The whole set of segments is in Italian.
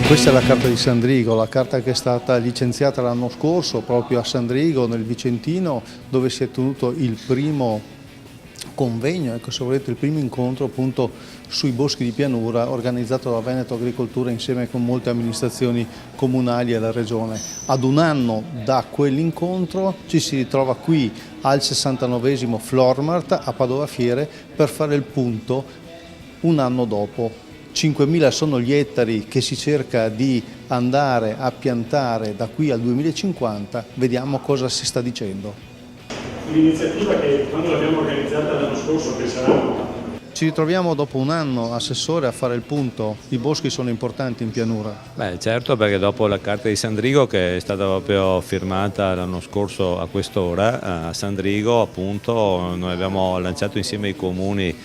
Questa è la carta di Sandrigo, la carta che è stata licenziata l'anno scorso proprio a Sandrigo, nel Vicentino, dove si è tenuto il primo convegno, ecco, se volete, il primo incontro appunto sui boschi di pianura organizzato da Veneto Agricoltura insieme con molte amministrazioni comunali e la regione. Ad un anno da quell'incontro ci si ritrova qui al 69esimo Flormart a Padova Fiere per fare il punto un anno dopo. 5.000 sono gli ettari che si cerca di andare a piantare da qui al 2050, vediamo cosa si sta dicendo. Un'iniziativa che quando l'abbiamo organizzata l'anno scorso pensavamo. Ci ritroviamo dopo un anno, Assessore, a fare il punto. I boschi sono importanti in pianura. Beh, certo, perché dopo la carta di Sandrigo, che è stata proprio firmata l'anno scorso a quest'ora, a Sandrigo appunto noi abbiamo lanciato insieme ai comuni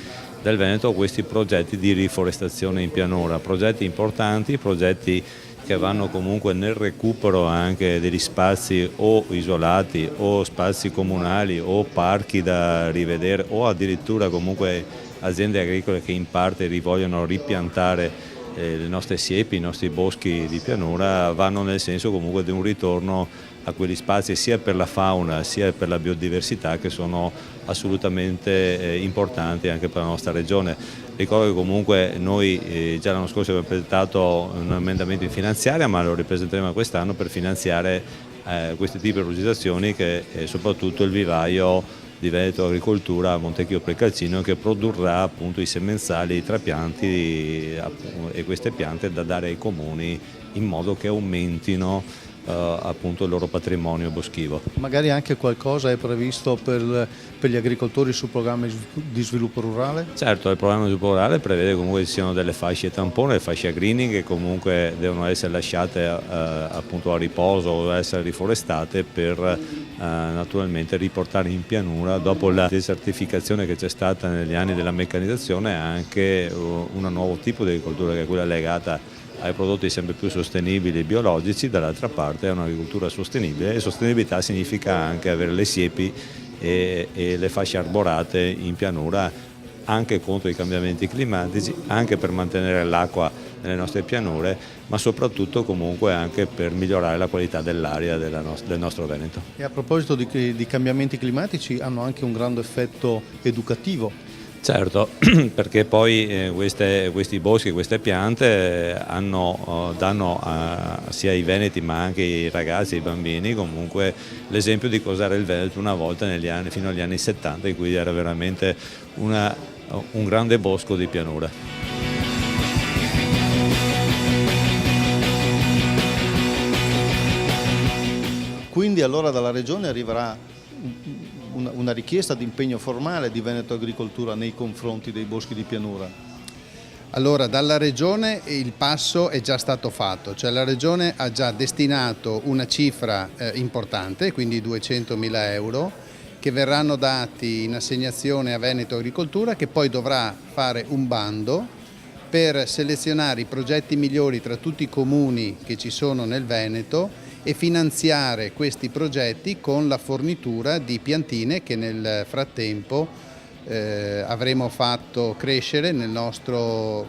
del Veneto questi progetti di riforestazione in pianura, progetti importanti, progetti che vanno comunque nel recupero anche degli spazi o isolati o spazi comunali o parchi da rivedere o addirittura comunque aziende agricole che in parte vogliono ripiantare le nostre siepi, i nostri boschi di pianura, vanno nel senso comunque di un ritorno a quegli spazi sia per la fauna sia per la biodiversità che sono assolutamente importanti anche per la nostra regione. Ricordo che comunque noi già l'anno scorso abbiamo presentato un emendamento in finanziaria, ma lo ripresenteremo quest'anno per finanziare questi tipi di progettazioni che soprattutto il vivaio di Veneto Agricoltura a Montecchio Precalcino, che produrrà appunto i semenzali, i trapianti e queste piante da dare ai comuni in modo che aumentino appunto il loro patrimonio boschivo. Magari anche qualcosa è previsto per gli agricoltori sul programma di sviluppo rurale? Certo, il programma di sviluppo rurale prevede comunque che ci siano delle fasce tampone, le fasce a greening che comunque devono essere lasciate appunto a riposo o essere riforestate per naturalmente riportare in pianura, dopo la desertificazione che c'è stata negli anni della meccanizzazione, anche un nuovo tipo di agricoltura che è quella legata ai prodotti sempre più sostenibili e biologici, dall'altra parte è un'agricoltura sostenibile, e sostenibilità significa anche avere le siepi e le fasce arborate in pianura anche contro i cambiamenti climatici, anche per mantenere l'acqua nelle nostre pianure, ma soprattutto comunque anche per migliorare la qualità dell'aria del nostro Veneto. E a proposito di cambiamenti climatici, hanno anche un grande effetto educativo. Certo, perché poi questi boschi, queste piante danno sia ai veneti ma anche ai ragazzi, ai bambini comunque l'esempio di cos'era il Veneto una volta fino agli anni 70, in cui era veramente un grande bosco di pianura. Quindi allora dalla Regione arriverà una richiesta di impegno formale di Veneto Agricoltura nei confronti dei boschi di pianura? Allora, dalla Regione il passo è già stato fatto, cioè la Regione ha già destinato una cifra importante, quindi 200.000 euro, che verranno dati in assegnazione a Veneto Agricoltura, che poi dovrà fare un bando per selezionare i progetti migliori tra tutti i comuni che ci sono nel Veneto e finanziare questi progetti con la fornitura di piantine che nel frattempo avremo fatto crescere nel nostro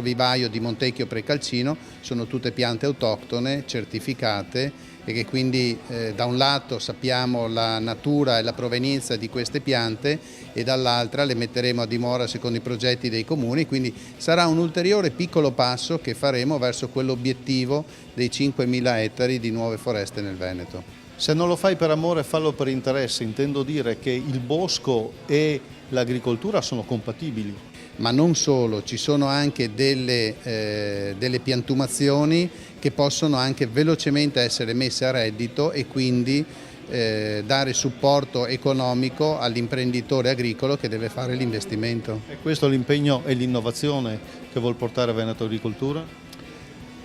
vivaio di Montecchio Precalcino. Sono tutte piante autoctone certificate e che quindi da un lato sappiamo la natura e la provenienza di queste piante e dall'altra le metteremo a dimora secondo i progetti dei comuni, quindi sarà un ulteriore piccolo passo che faremo verso quell'obiettivo dei 5.000 ettari di nuove foreste nel Veneto. Se non lo fai per amore, fallo per interesse. Intendo dire che il bosco e l'agricoltura sono compatibili. Ma non solo, ci sono anche delle piantumazioni che possono anche velocemente essere messe a reddito e quindi dare supporto economico all'imprenditore agricolo che deve fare l'investimento. E questo è l'impegno e l'innovazione che vuol portare Veneto Agricoltura?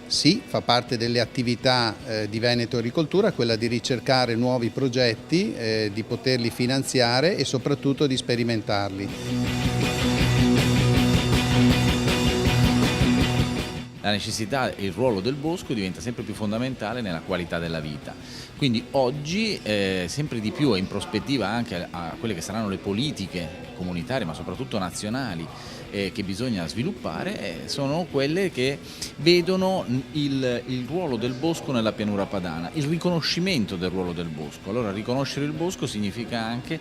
Sì, fa parte delle attività di Veneto Agricoltura, quella di ricercare nuovi progetti, di poterli finanziare e soprattutto di sperimentarli. La necessità e il ruolo del bosco diventa sempre più fondamentale nella qualità della vita. Quindi oggi sempre di più e in prospettiva anche a quelle che saranno le politiche comunitarie ma soprattutto nazionali che bisogna sviluppare sono quelle che vedono il ruolo del bosco nella pianura padana, il riconoscimento del ruolo del bosco. Allora riconoscere il bosco significa anche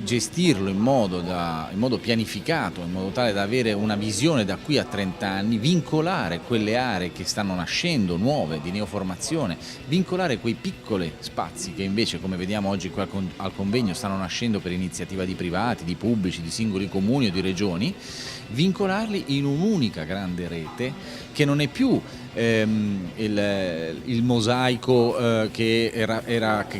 gestirlo in modo pianificato, in modo tale da avere una visione da qui a 30 anni, vincolare quelle aree che stanno nascendo, nuove, di neoformazione, vincolare quei piccoli spazi che invece, come vediamo oggi qui al convegno, stanno nascendo per iniziativa di privati, di pubblici, di singoli comuni o di regioni, vincolarli in un'unica grande rete che non è più il mosaico che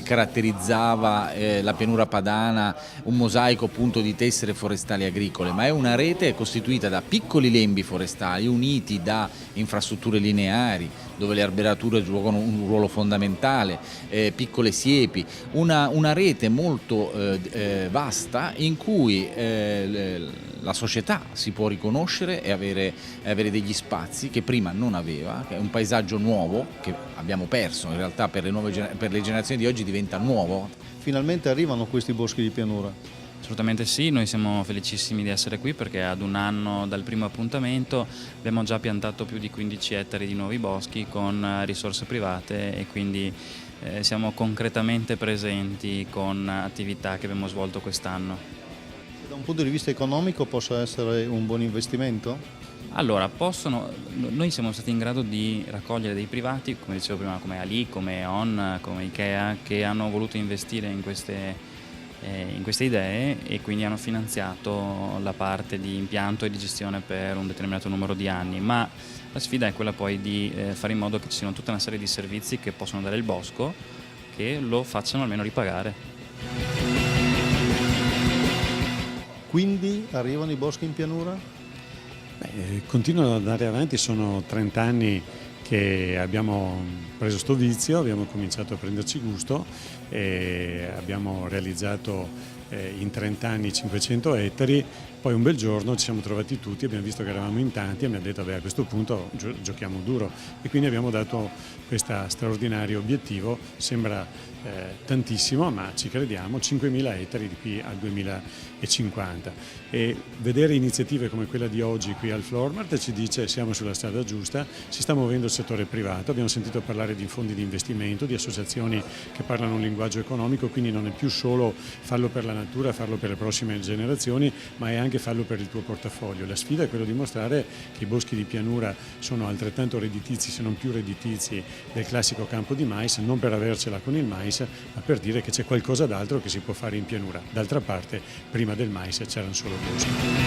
caratterizzava la pianura padana, un mosaico appunto di tessere forestali agricole, ma è una rete costituita da piccoli lembi forestali uniti da infrastrutture lineari dove le alberature giocano un ruolo fondamentale, piccole siepi, una rete molto vasta in cui la società si può riconoscere e avere degli spazi che prima non aveva, che è un paesaggio nuovo che abbiamo perso, in realtà per le generazioni di oggi diventa nuovo. Finalmente arrivano questi boschi di pianura. Assolutamente sì, noi siamo felicissimi di essere qui perché ad un anno dal primo appuntamento abbiamo già piantato più di 15 ettari di nuovi boschi con risorse private e quindi siamo concretamente presenti con attività che abbiamo svolto quest'anno. Da un punto di vista economico possa essere un buon investimento? Allora, noi siamo stati in grado di raccogliere dei privati, come dicevo prima, come Ali, come On, come Ikea, che hanno voluto investire in queste idee e quindi hanno finanziato la parte di impianto e di gestione per un determinato numero di anni, ma la sfida è quella poi di fare in modo che ci siano tutta una serie di servizi che possono dare il bosco che lo facciano almeno ripagare. Quindi arrivano i boschi in pianura? Continuano ad andare avanti, sono 30 anni che abbiamo preso sto vizio, abbiamo cominciato a prenderci gusto e abbiamo realizzato in 30 anni 500 ettari, poi un bel giorno ci siamo trovati tutti, abbiamo visto che eravamo in tanti e abbiamo detto a questo punto giochiamo duro e quindi abbiamo dato questo straordinario obiettivo, sembra tantissimo ma ci crediamo, 5.000 ettari di qui al 2050 e vedere iniziative come quella di oggi qui al Floormart ci dice siamo sulla strada giusta, si sta muovendo il settore privato, abbiamo sentito parlare di fondi di investimento, di associazioni che parlano un linguaggio economico, quindi non è più solo farlo per la natura, farlo per le prossime generazioni, ma è anche farlo per il tuo portafoglio. La sfida è quella di dimostrare che i boschi di pianura sono altrettanto redditizi, se non più redditizi, del classico campo di mais, non per avercela con il mais, ma per dire che c'è qualcosa d'altro che si può fare in pianura. D'altra parte, prima del mais c'erano solo boschi.